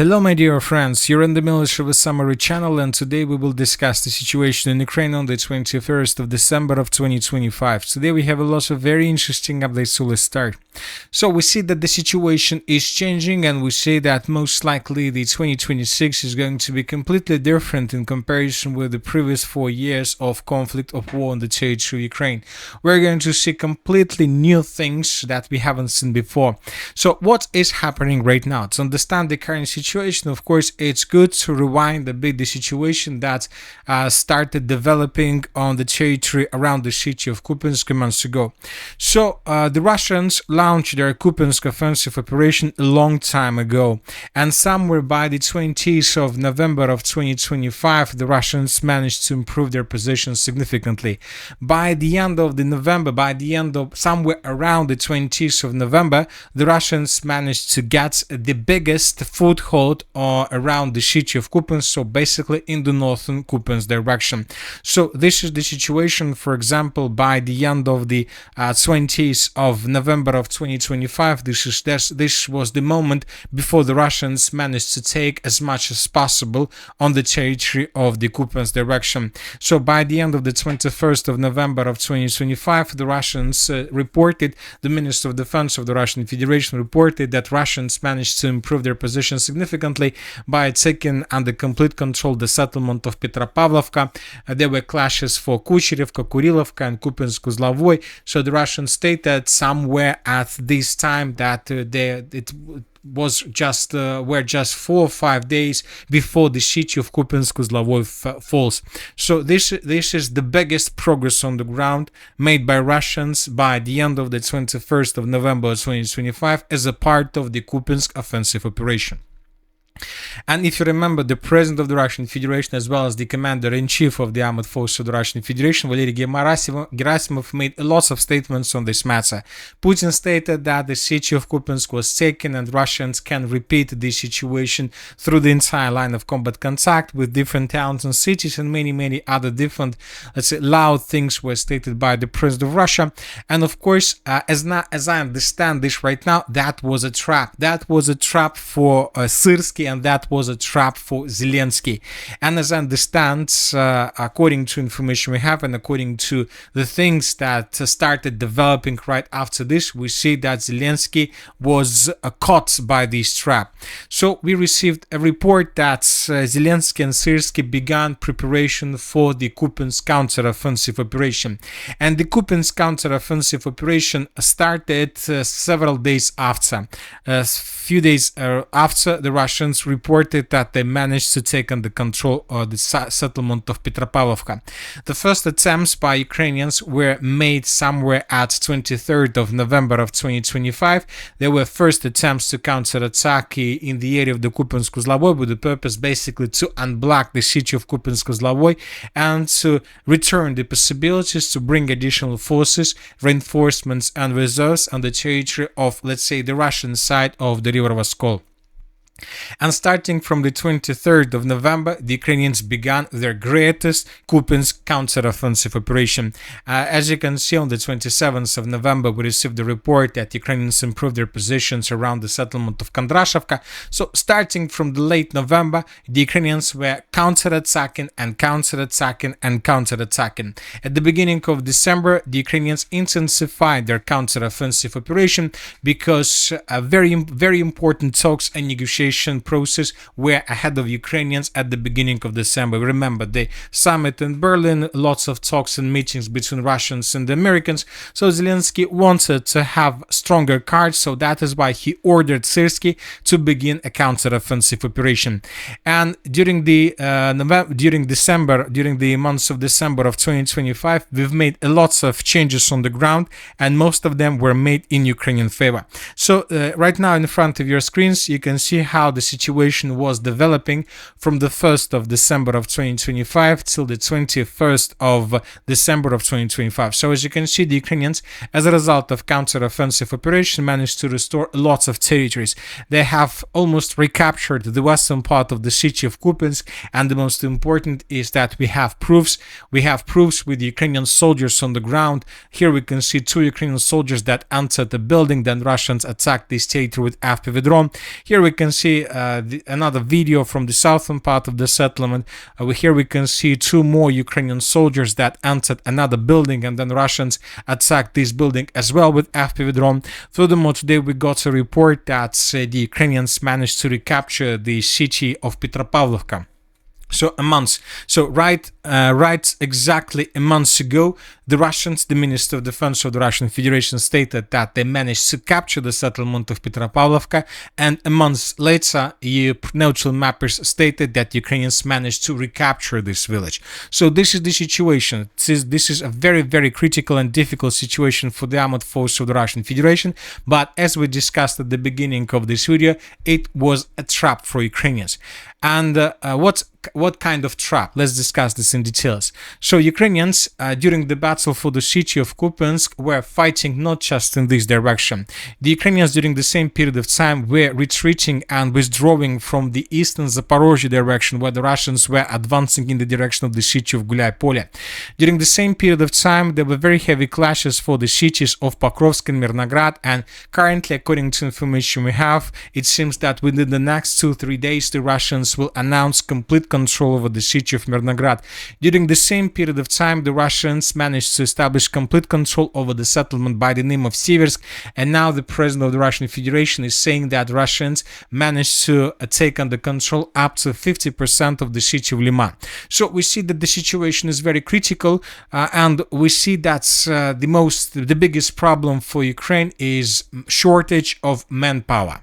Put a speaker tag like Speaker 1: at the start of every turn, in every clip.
Speaker 1: Hello my dear friends, you're in the Military Summary channel, and today we will discuss the situation in Ukraine on the 21st of December of 2025. Today we have a lot of very interesting updates, so let's start. So we see that the situation is changing, and we see that most likely the 2026 is going to be completely different in comparison with the previous 4 years of conflict of war on the territory of Ukraine. We're going to see completely new things that we haven't seen before. So what is happening right now? To understand the current situation, of course, it's good to rewind a bit the situation that started developing on the territory around the city of Kupiansk months ago. So the Russians launched their Kupiansk offensive operation a long time ago, and somewhere by the 20th of November of 2025, the Russians managed to improve their position significantly. By the end of somewhere around the 20th of November, the Russians managed to get the biggest foothold around the city of Kupiansk, so basically in the northern Kupiansk direction. So this is the situation. For example, by the end of the 20th of November of 2025, this was the moment before the Russians managed to take as much as possible on the territory of the Kupiansk direction. So by the end of the 21st of November of 2025, the Russians reported, the Minister of Defense of the Russian Federation reported that Russians managed to improve their position significantly by taking under complete control the settlement of Petropavlovka. There were clashes for Kucherevka, Kurilovka, and Kupiansk-Uzlovoy. So the Russians stated somewhere at this time that it was just were just 4 or 5 days before the city of Kupiansk-Uzlovoy falls. So this is the biggest progress on the ground made by Russians by the end of the 21st of November 2025 as a part of the Kupiansk offensive operation. And if you remember, the President of the Russian Federation, as well as the Commander-in-Chief of the Armed Forces of the Russian Federation, Valery Gerasimov, made lots of statements on this matter. Putin stated that the city of Kupiansk was taken, and Russians can repeat this situation through the entire line of combat contact with different towns and cities, and many other different, let's say, loud things were stated by the President of Russia. And of course, as I understand this right now, that was a trap. That was a trap for Syrsky, and that was a trap for Zelensky. And as I understand, according to information we have and according to the things that started developing right after this, we see that Zelensky was caught by this trap. So we received a report that Zelensky and Syrsky began preparation for the Kupiansk counter-offensive operation. And the Kupiansk counter-offensive operation started several days after. A few days after, the Russians reported that they managed to take under control the settlement of Petropavlovka. The first attempts by Ukrainians were made somewhere at 23rd of November of 2025. There were first attempts to counterattack in the area of the Kupiansk-Uzlovoy with the purpose basically to unblock the city of Kupiansk-Uzlovoy and to return the possibilities to bring additional forces, reinforcements and reserves on the territory of, let's say, the Russian side of the River Voskol. And starting from the 23rd of November, the Ukrainians began their greatest Kupiansk counter-offensive operation. As you can see, on the 27th of November, we received the report that Ukrainians improved their positions around the settlement of Kondrashevka. So starting from the late November, the Ukrainians were counter-attacking and counter-attacking and counter-attacking. At the beginning of December, the Ukrainians intensified their counter-offensive operation because very important talks and negotiations process were ahead of Ukrainians at the beginning of December. Remember the summit in Berlin, lots of talks and meetings between Russians and the Americans. So Zelensky wanted to have stronger cards, so that is why he ordered Syrsky to begin a counter-offensive operation. And during the months of December of 2025, we've made lots of changes on the ground, and most of them were made in Ukrainian favor. So right now in front of your screens, you can see how the situation was developing from the 1st of December of 2025 till the 21st of December of 2025. So as you can see, the Ukrainians, as a result of counter-offensive operation, managed to restore lots of territories. They have almost recaptured the western part of the city of Kupiansk, and the most important is that we have proofs. We have proofs with the Ukrainian soldiers on the ground. Here we can see 2 Ukrainian soldiers that entered the building, then Russians attacked this territory with FPV drone. Here we can see another video from the southern part of the settlement. Here we can see two more Ukrainian soldiers that entered another building, and then Russians attacked this building as well with FPV drone. Furthermore, today we got a report that the Ukrainians managed to recapture the city of Petropavlovka. Right exactly a month ago, the Russians, the Minister of Defense of the Russian Federation, stated that they managed to capture the settlement of Petropavlovka, and a month later, neutral mappers stated that Ukrainians managed to recapture this village. So this is the situation. This is a very, very critical and difficult situation for the armed force of the Russian Federation, but as we discussed at the beginning of this video, it was a trap for Ukrainians. And what kind of trap? Let's discuss this in details. So Ukrainians, during the battle for the city of Kupiansk, were fighting not just in this direction. The Ukrainians during the same period of time were retreating and withdrawing from the eastern Zaporozhye direction, where the Russians were advancing in the direction of the city of Gulyai-Polye. During the same period of time, there were very heavy clashes for the cities of Pokrovsk and Mirnograd, and currently, according to information we have, it seems that within the next 2-3 days, the Russians will announce complete control over the city of Mirnograd. During the same period of time, the Russians managed to establish complete control over the settlement by the name of Siversk, and now the president of the Russian Federation is saying that Russians managed to take under control up to 50% of the city of Liman. So we see that the situation is very critical, and we see that the biggest problem for Ukraine is shortage of manpower.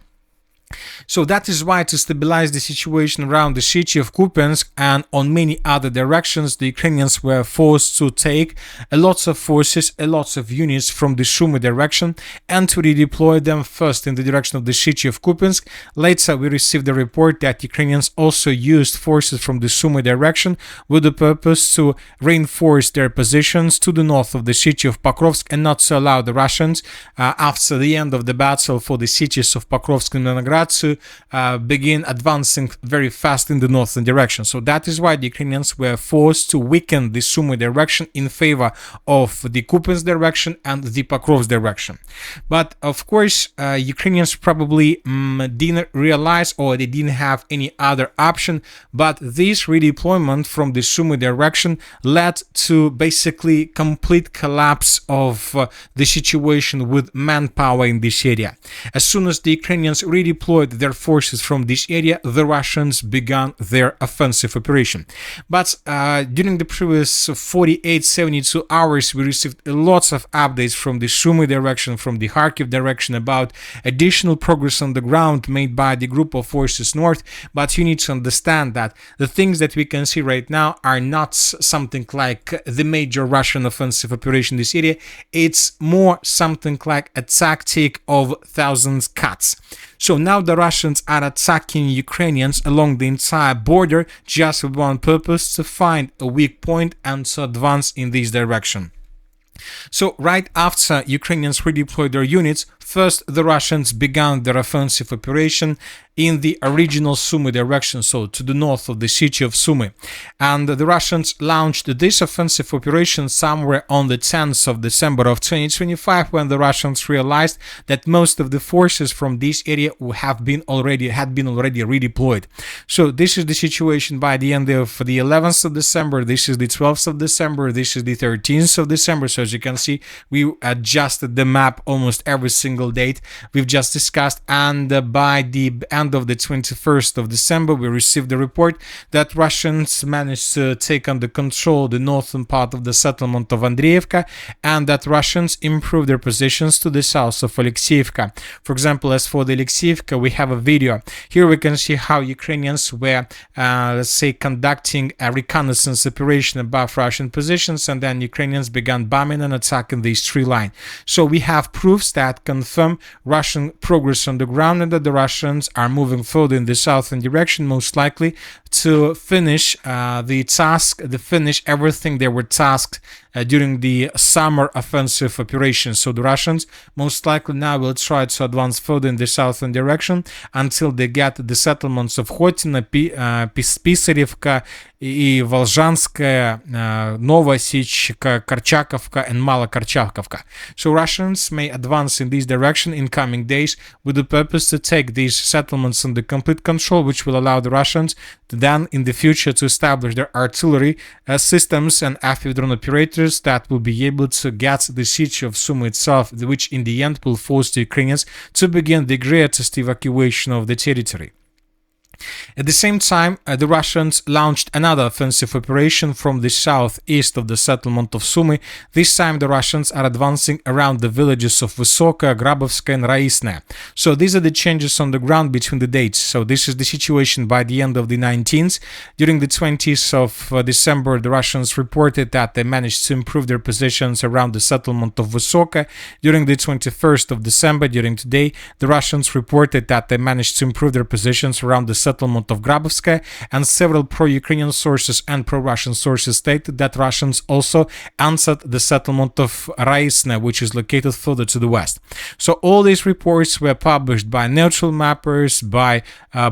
Speaker 1: So that is why, to stabilize the situation around the city of Kupiansk and on many other directions, the Ukrainians were forced to take a lot of forces, a lot of units from the Sumy direction, and to redeploy them first in the direction of the city of Kupiansk. Later, we received a report that Ukrainians also used forces from the Sumy direction with the purpose to reinforce their positions to the north of the city of Pokrovsk and not to allow the Russians, after the end of the battle for the cities of Pokrovsk and Leningrad, to begin advancing very fast in the northern direction. So that is why the Ukrainians were forced to weaken the Sumy direction in favor of the Kupiansk direction and the Pokrovsk direction. But of course, Ukrainians probably didn't realize, or they didn't have any other option, but this redeployment from the Sumy direction led to basically complete collapse of the situation with manpower in this area. As soon as the Ukrainians redeployed their forces from this area, the Russians began their offensive operation. But during the previous 48-72 hours, we received lots of updates from the Sumy direction, from the Kharkiv direction, about additional progress on the ground made by the group of forces north. But you need to understand that the things that we can see right now are not something like the major Russian offensive operation in this area. It's more something like a tactic of thousands cuts. So now the Russians are attacking Ukrainians along the entire border just with one purpose: to find a weak point and to advance in this direction. So right after Ukrainians redeployed their units, first the Russians began their offensive operation in the original Sumy direction, so to the north of the city of Sumy. And the Russians launched this offensive operation somewhere on the 10th of December of 2025, when the Russians realized that most of the forces from this area had been already redeployed. So this is the situation by the end of the 11th of December, this is the 12th of December, this is the 13th of December. So as you can see, we adjusted the map almost every single date we've just discussed, and by the end of the 21st of December, we received the report that Russians managed to take under control the northern part of the settlement of Andreevka, and that Russians improved their positions to the south of Alexeyevka. For example, as for the Alexeyevka, we have a video. Here we can see how Ukrainians were, let's say, conducting a reconnaissance operation above Russian positions, and then Ukrainians began bombing and attacking this tree line. So we have proofs that confirm Russian progress on the ground, and that the Russians are moving further in the southern direction, most likely to finish the task, to finish everything they were tasked during the summer offensive operation. So the Russians most likely now will try to advance further in the southern direction until they get the settlements of Khotino, Pisarevka, Volzhanskaya, Novosechka, Korchakovka, and Malokorchakovka. So Russians may advance in this direction in coming days with the purpose to take these settlements under complete control, which will allow the Russians to then in the future to establish their artillery systems and FPV drone operators that will be able to get the siege of Sumy itself, which in the end will force the Ukrainians to begin the greatest evacuation of the territory. At the same time, the Russians launched another offensive operation from the southeast of the settlement of Sumy. This time the Russians are advancing around the villages of Vysoka, Grabovska and Raisne. So these are the changes on the ground between the dates. So this is the situation by the end of the 19th. During the 20th of December, the Russians reported that they managed to improve their positions around the settlement of Vysoka. During the 21st of December, during today, the Russians reported that they managed to improve their positions around the settlement of Grabovska, and several pro-Ukrainian sources and pro-Russian sources stated that Russians also answered the settlement of Raisne, which is located further to the west. So all these reports were published by neutral mappers, by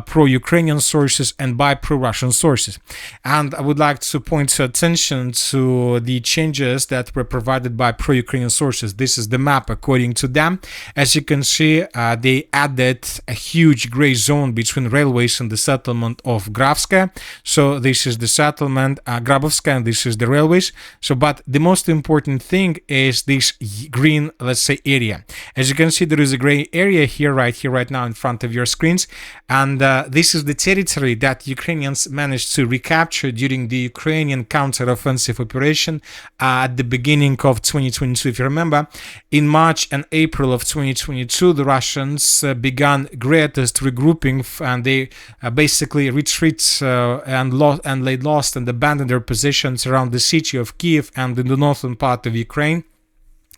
Speaker 1: pro-Ukrainian sources, and by pro-Russian sources. And I would like to point your attention to the changes that were provided by pro-Ukrainian sources. This is the map according to them. As you can see, they added a huge gray zone between railways and the settlement of Gravska. So this is the settlement Grabovska, and this is the railways. So but the most important thing is this green, let's say, area. As you can see, there is a gray area here right now in front of your screens, and this is the territory that Ukrainians managed to recapture during the Ukrainian counter-offensive operation at the beginning of 2022. If you remember, in March and April of 2022, the Russians began greatest regrouping, and they basically retreat and lost and abandoned their positions around the city of Kiev and in the northern part of Ukraine.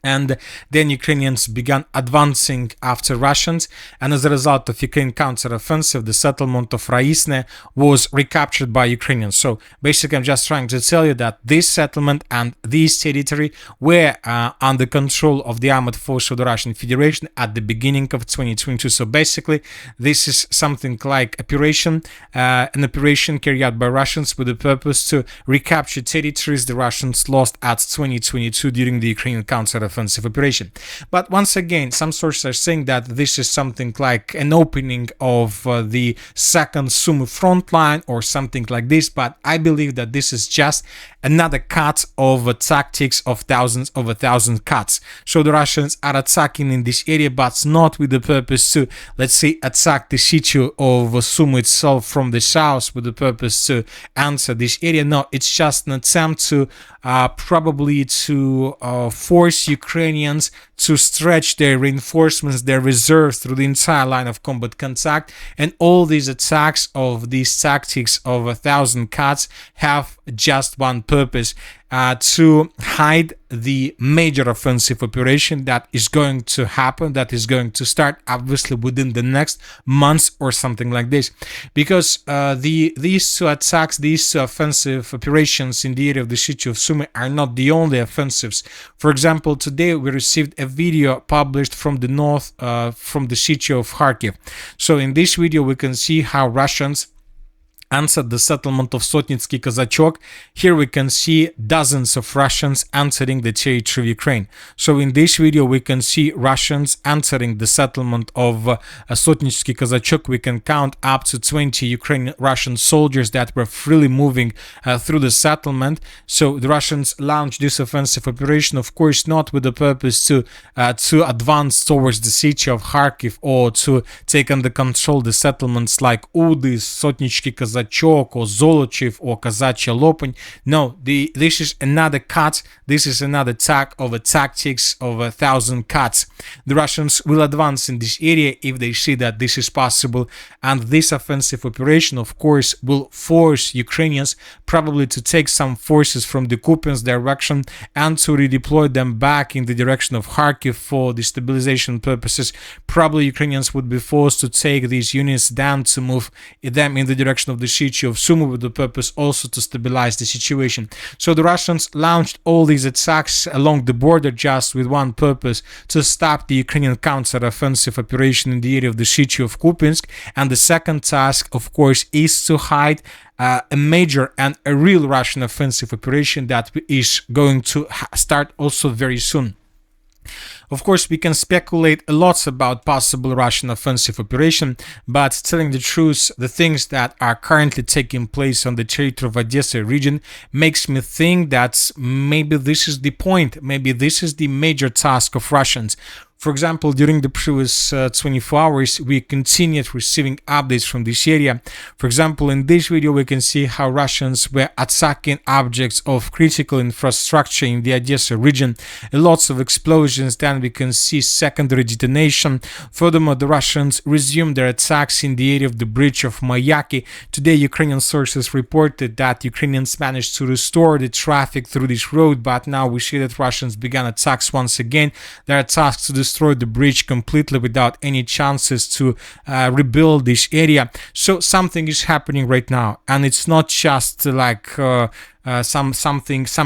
Speaker 1: And then Ukrainians began advancing after Russians, and as a result of Ukraine counter-offensive, the settlement of Raisne was recaptured by Ukrainians. So basically, I'm just trying to tell you that this settlement and this territory were under control of the armed force of the Russian Federation at the beginning of 2022. So basically, this is something like an operation carried out by Russians with the purpose to recapture territories the Russians lost at 2022 during the Ukrainian counter-offensive operation. But once again, some sources are saying that this is something like an opening of the second Sumy front line or something like this, but I believe that this is just another cut of tactics of thousands of 1,000 cuts. So the Russians are attacking in this area, but not with the purpose to, let's say, attack the city of Sumy itself from the south with the purpose to answer this area. No, it's just an attempt to probably to force Ukrainians to stretch their reinforcements, their reserves through the entire line of combat contact, and all these attacks of these tactics of 1,000 cuts have just one purpose: to hide the major offensive operation that is going to happen, that is going to start obviously within the next months or something like this, because these two attacks, these two offensive operations in the area of the city of Sumy are not the only offensives. For example, today we received a video published from the north, from the city of Kharkiv. So in this video we can see how Russians answered the settlement of Sotnitsky Kazachok. Here we can see dozens of Russians entering the territory of Ukraine. So in this video we can see Russians entering the settlement of Sotnitsky Kazachok. We can count up to 20 Ukrainian Russian soldiers that were freely moving through the settlement. So the Russians launched this offensive operation, of course, not with the purpose to advance towards the city of Kharkiv or to take under control the settlements like Udis, Sotnitsky Kazachok, or Zolochiv or Kazachia Lopin. No, this is another cut. This is another attack of a tactics of 1,000 cuts. The Russians will advance in this area if they see that this is possible, and this offensive operation, of course, will force Ukrainians probably to take some forces from the Kupiansk direction and to redeploy them back in the direction of Kharkiv for destabilization purposes. Probably Ukrainians would be forced to take these units down to move them in the direction of the the city of Sumy with the purpose also to stabilize the situation. So the Russians launched all these attacks along the border just with one purpose: to stop the Ukrainian counter-offensive operation in the area of the city of Kupiansk. And the second task, of course, is to hide a major and a real Russian offensive operation that is going to start also very soon. Of course, we can speculate a lot about possible Russian offensive operation, but telling the truth, the things that are currently taking place on the territory of Odessa region makes me think that maybe this is the point, maybe this is the major task of Russians. For example, during the previous 24 hours, we continued receiving updates from this area. For example, in this video, we can see how Russians were attacking objects of critical infrastructure in the Odessa region. Lots of explosions, then we can see secondary detonation. Furthermore, the Russians resumed their attacks in the area of the bridge of Mayaki. Today, Ukrainian sources reported that Ukrainians managed to restore the traffic through this road, but now we see that Russians began attacks once again. Their attacks to destroy the bridge completely without any chances to rebuild this area. So something is happening right now, and it's not just like some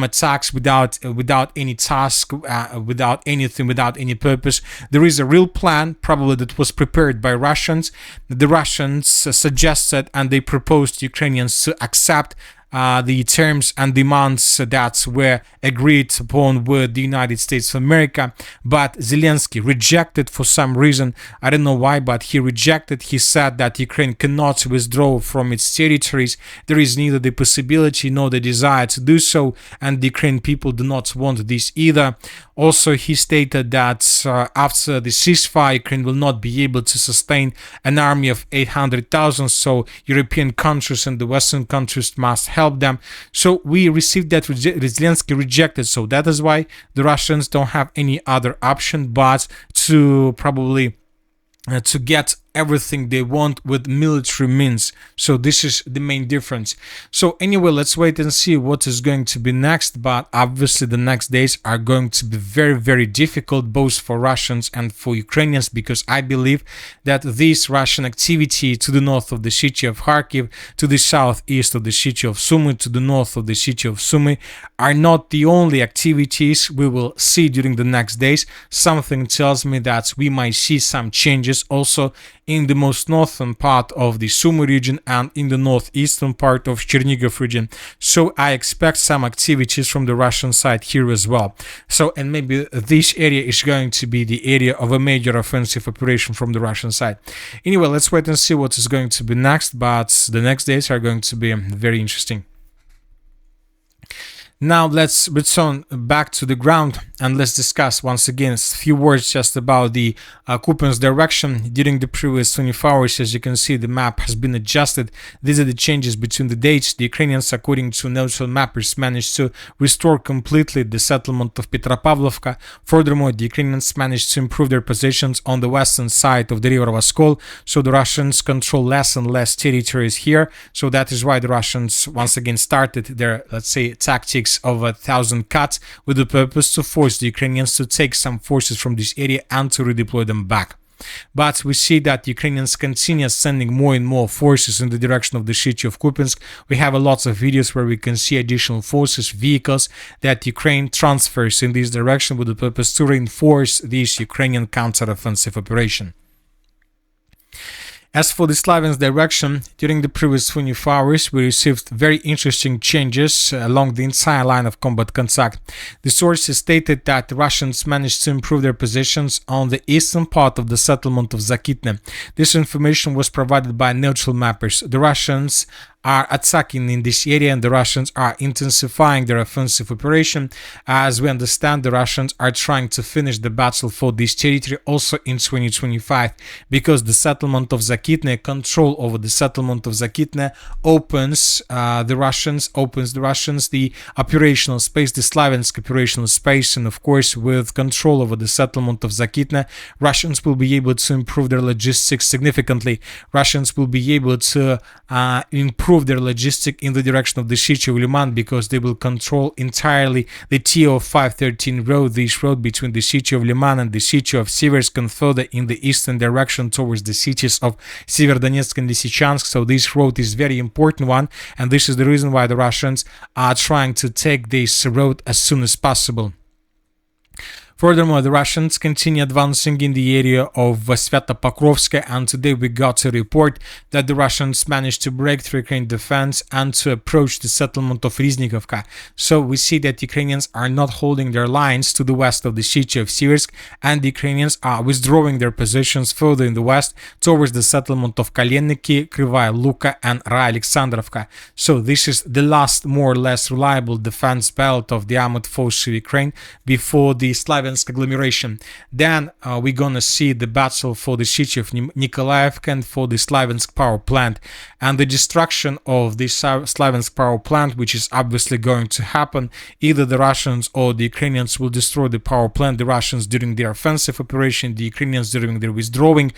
Speaker 1: attacks without any task, without anything, without any purpose. There is a real plan, probably that was prepared by Russians. The Russians suggested and they proposed Ukrainians to accept the terms and demands that were agreed upon with the United States of America, but Zelensky rejected for some reason. I don't know why, but he rejected. He said that Ukraine cannot withdraw from its territories. There is neither the possibility nor the desire to do so, and the Ukrainian people do not want this either. Also, he stated that after the ceasefire, Ukraine will not be able to sustain an army of 800,000, so European countries and the Western countries must help them. So we received that Zelensky rejected, so that is why the Russians don't have any other option but to probably to get everything they want with military means. So this is the main difference. So anyway, let's wait and see what is going to be next, but obviously the next days are going to be very, very difficult both for Russians and for Ukrainians, because I believe that this Russian activity to the north of the city of Kharkiv, to the southeast of the city of Sumy, to the north of the city of Sumy are not the only activities we will see during the next days. Something tells me that we might see some changes also in the most northern part of the Sumy region and in the northeastern part of Chernihiv region. So I expect some activities from the Russian side here as well. So, and maybe this area is going to be the area of a major offensive operation from the Russian side. Anyway, let's wait and see what is going to be next, but the next days are going to be very interesting. Now let's return back to the ground and let's discuss once again a few words just about the Kupiansk direction. During the previous 24 hours, as you can see, the map has been adjusted. These are the changes between the dates. The Ukrainians, according to neutral mappers, managed to restore completely the settlement of Petropavlovka. Furthermore, the Ukrainians managed to improve their positions on the western side of the river Oskol, so the Russians control less and less territories here. So that is why the Russians once again started their, let's say, tactics of 1,000 cuts with the purpose to force the Ukrainians to take some forces from this area and to redeploy them back. But we see that Ukrainians continue sending more and more forces in the direction of the city of Kupiansk. We have a lots of videos where we can see additional forces, vehicles that Ukraine transfers in this direction with the purpose to reinforce this Ukrainian counter-offensive operation. As for the Slaviansk direction, during the previous 24 hours, we received very interesting changes along the entire line of combat contact. The sources stated that the Russians managed to improve their positions on the eastern part of the settlement of Zakitne. This information was provided by neutral mappers. The Russians are attacking in this area and the Russians are intensifying their offensive operation. As we understand, the Russians are trying to finish the battle for this territory also in 2025, because the settlement of Zakitne, control over the settlement of Zakitne opens the Russians the operational space, the Slaviansk operational space, and of course with control over the settlement of Zakitne, Russians will be able to improve their logistics significantly. Russians will be able to improve improve their logistic in the direction of the city of Liman, because they will control entirely the TO 513 road, this road between the city of Liman and the city of Siversk, and further in the eastern direction towards the cities of Severodonetsk and Lysychansk. So this road is very important one, and this is the reason why the Russians are trying to take this road as soon as possible. Furthermore, the Russians continue advancing in the area of Svyatopokrovsk, and today we got a report that the Russians managed to break through Ukraine defense and to approach the settlement of Riznikovka. So we see that Ukrainians are not holding their lines to the west of the city of Siversk, and the Ukrainians are withdrawing their positions further in the west towards the settlement of Kalenniki, Krivaya Luka, and Ra-Alexandrovka. So this is the last more or less reliable defense belt of the armored forces of Ukraine before the Slavian agglomeration. Then we're gonna see the battle for the city of Nikolaevka and for the Slaviansk power plant, and the destruction of the Slaviansk power plant, which is obviously going to happen. Either the Russians or the Ukrainians will destroy the power plant. The Russians during their offensive operation, the Ukrainians during their withdrawing.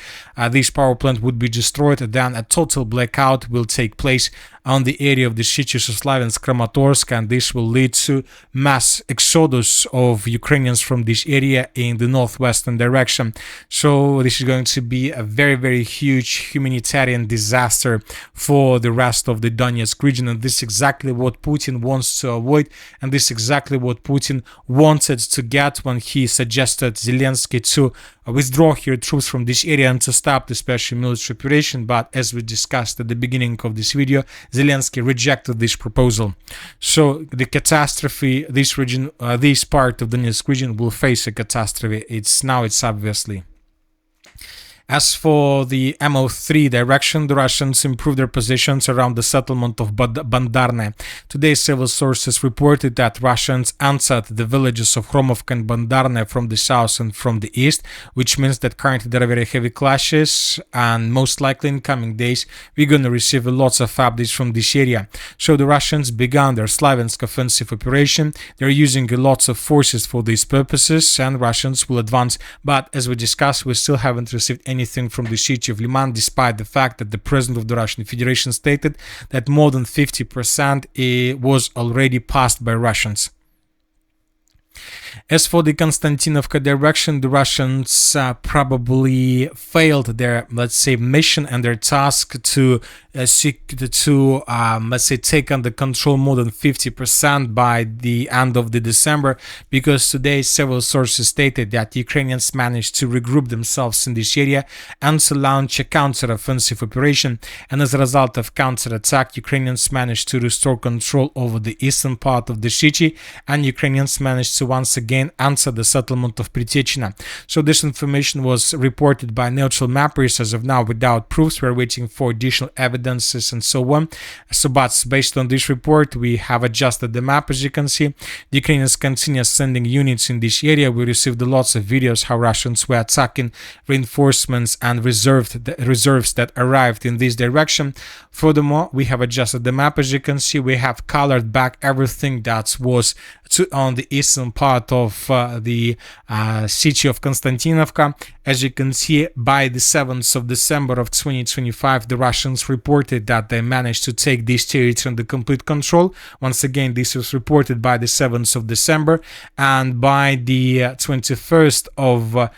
Speaker 1: This power plant would be destroyed, and then a total blackout will take place on the area of the cities of Slaviansk, Kramatorsk, and this will lead to mass exodus of Ukrainians from this area in the northwestern direction. So this is going to be a very, very huge humanitarian disaster for the rest of the Donetsk region, and this is exactly what Putin wants to avoid, and this is exactly what Putin wanted to get when he suggested Zelensky to withdraw her troops from this area and to stop the special military operation. But as we discussed at the beginning of this video, Zelensky rejected this proposal. So the catastrophe, this region, this part of the Donetsk region will face a catastrophe. It's obviously. As for the MO3 direction, the Russians improved their positions around the settlement of Bandarne. Today, several sources reported that Russians answered the villages of Khromovka and Bandarne from the south and from the east, which means that currently there are very heavy clashes, and most likely in coming days we're going to receive lots of updates from this area. So the Russians began their Slaviansk offensive operation. They're using lots of forces for these purposes, and Russians will advance. But as we discussed, we still haven't received anything from the city of Liman, despite the fact that the president of the Russian Federation stated that more than 50% was already passed by Russians. As for the Konstantinovka direction, the Russians probably failed their, let's say, mission and their task to let's say, take under control more than 50% by the end of the December, because today several sources stated that Ukrainians managed to regroup themselves in this area and to launch a counter-offensive operation, and as a result of counter-attack, Ukrainians managed to restore control over the eastern part of the city, and Ukrainians managed to once again answer the settlement of Pritiechina. So this information was reported by neutral mappers as of now without proofs. We're waiting for additional evidences and so on. So but based on this report, we have adjusted the map. As you can see, the Ukrainians continue sending units in this area. We received lots of videos how Russians were attacking reinforcements and reserves that arrived in this direction. Furthermore, we have adjusted the map. As you can see, we have colored back everything that was on the eastern part of the city of Konstantinovka. As you can see, by the 7th of December of 2025, the Russians reported that they managed to take this territory under complete control. Once again, this was reported by the 7th of December, and by the 21st of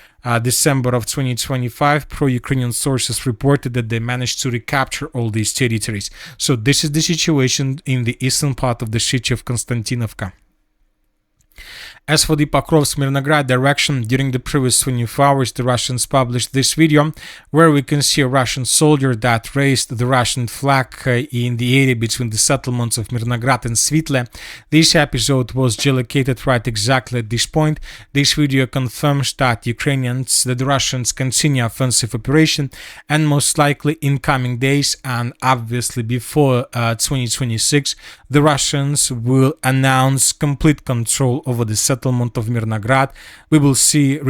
Speaker 1: December of 2025, pro-Ukrainian sources reported that they managed to recapture all these territories. So this is the situation in the eastern part of the city of Konstantinovka. As for the Pokrovsk-Mirnograd direction, during the previous 24 hours, the Russians published this video where we can see a Russian soldier that raised the Russian flag in the area between the settlements of Mirnograd and Svitle. This episode was geolocated right exactly at this point. This video confirms that the Russians continue offensive operation, and most likely in coming days and obviously before 2026, the Russians will announce complete control over the settlement of Mirnograd. We will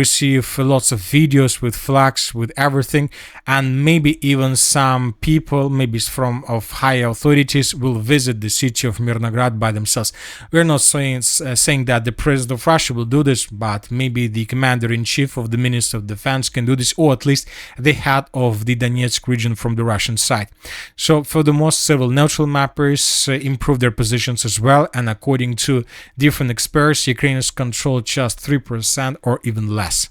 Speaker 1: receive lots of videos with flags, with everything, and maybe even some people, maybe from of higher authorities, will visit the city of Mirnograd by themselves. We're not saying that the president of Russia will do this, but maybe the commander-in-chief of the Ministry of Defense can do this, or at least the head of the Donetsk region from the Russian side. So furthermore, several neutral mappers improved their positions as well, and according to different experts, Ukrainians control just 3% or even less.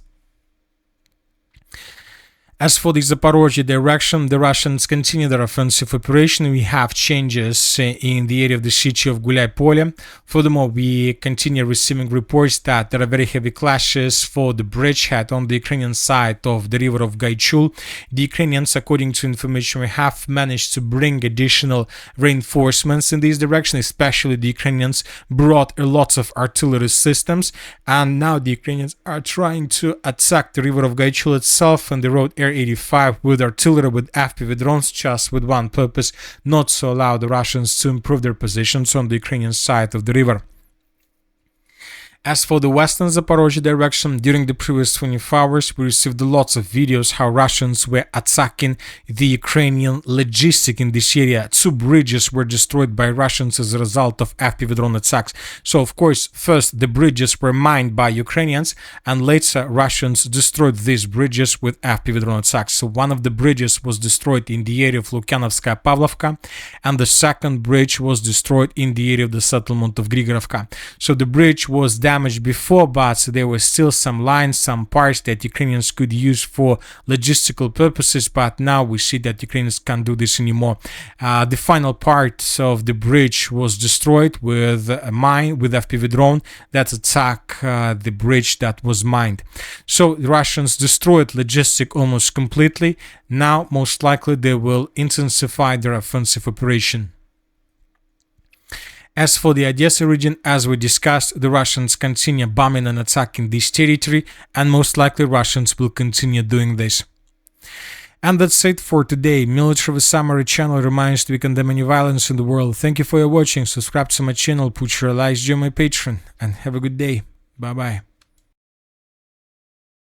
Speaker 1: As for the Zaporozhye direction, the Russians continue their offensive operation. We have changes in the area of the city of Gulay-Pole. Furthermore, we continue receiving reports that there are very heavy clashes for the bridgehead on the Ukrainian side of the river of Gaichul. The Ukrainians, according to information we have, managed to bring additional reinforcements in this direction. Especially the Ukrainians brought a lot of artillery systems, and now the Ukrainians are trying to attack the river of Gaichul itself and the road Air-85 with artillery, with FPV drones, just with one purpose: not to allow the Russians to improve their positions on the Ukrainian side of the river. As for the western Zaporozhye direction, during the previous 24 hours, we received lots of videos how Russians were attacking the Ukrainian logistic in this area. 2 bridges were destroyed by Russians as a result of FPV drone attacks. So, of course, first the bridges were mined by Ukrainians, and later Russians destroyed these bridges with FPV drone attacks. So one of the bridges was destroyed in the area of Lukyanovskaya-Pavlovka, and the second bridge was destroyed in the area of the settlement of Grigorovka. So the bridge was damaged before, but there were still some lines, some parts that Ukrainians could use for logistical purposes, but now we see that Ukrainians can't do this anymore. The final part of the bridge was destroyed with a mine, with FPV drone that attacked the bridge that was mined. So the Russians destroyed logistic almost completely. Now most likely they will intensify their offensive operation. As for the Odessa region, as we discussed, the Russians continue bombing and attacking this territory, and most likely Russians will continue doing this. And that's it for today. Military Summary channel reminds we condemn any violence in the world. Thank you for your watching. Subscribe to my channel, put your likes, join my Patreon, and have a good day. Bye bye.